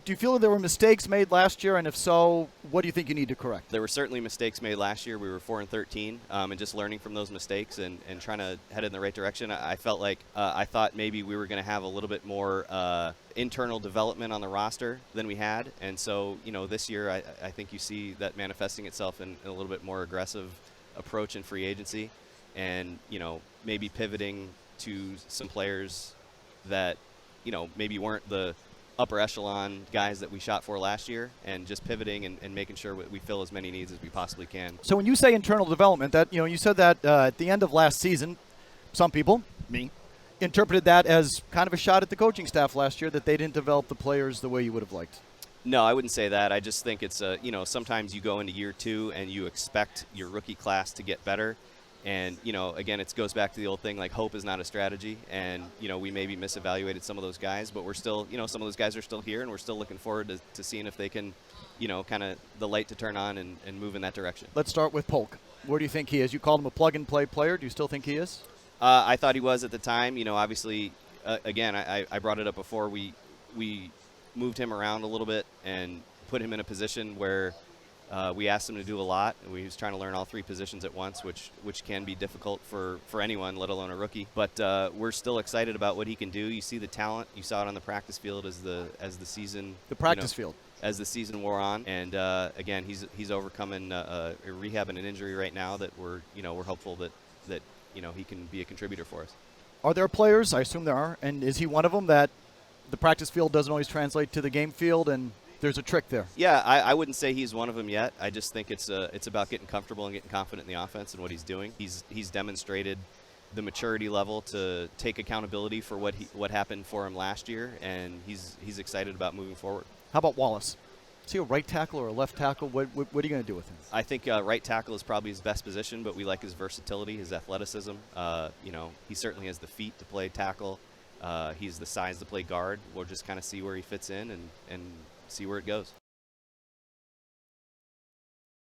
Do you feel that there were mistakes made last year, and if so, what do you think you need to correct? There were certainly mistakes made last year. We were 4-13, and just learning from those mistakes and trying to head in the right direction. I felt like I thought maybe we were going to have a little bit more internal development on the roster than we had, and so this year I think you see that manifesting itself in a little bit more aggressive approach in free agency, and maybe pivoting to some players that maybe weren't the upper echelon guys that we shot for last year, and just pivoting and making sure we fill as many needs as we possibly can. So when you say internal development, that you said that at the end of last season, some people, me, interpreted that as kind of a shot at the coaching staff last year, that they didn't develop the players the way you would have liked. No, I wouldn't say that. I just think it's sometimes you go into year 2 and you expect your rookie class to get better. And, again, it goes back to the old thing, like hope is not a strategy. And, we maybe misevaluated some of those guys, but we're still, some of those guys are still here, and we're still looking forward to seeing if they can, kind of the light to turn on and move in that direction. Let's start with Polk. Where do you think he is? You called him a plug-and-play player. Do you still think he is? I thought he was at the time. Obviously, again, I brought it up before. We moved him around a little bit and put him in a position where we asked him to do a lot. We was trying to learn all 3 positions at once, which can be difficult for anyone, let alone a rookie. But we're still excited about what he can do. You see the talent. You saw it on the practice field as the season. The practice field. As the season wore on, and again, he's overcoming a rehab and an injury right now that we're hopeful that he can be a contributor for us. Are there players? I assume there are, and is he one of them that the practice field doesn't always translate to the game field, and there's a trick there? Yeah, I wouldn't say he's one of them yet. I just think it's about getting comfortable and getting confident in the offense and what he's doing. He's demonstrated the maturity level to take accountability for what happened for him last year, and he's excited about moving forward. How about Wallace? Is he a right tackle or a left tackle? What are you going to do with him? I think right tackle is probably his best position, but we like his versatility, his athleticism. He certainly has the feet to play tackle. He's the size to play guard. We'll just kind of see where he fits in and see where it goes.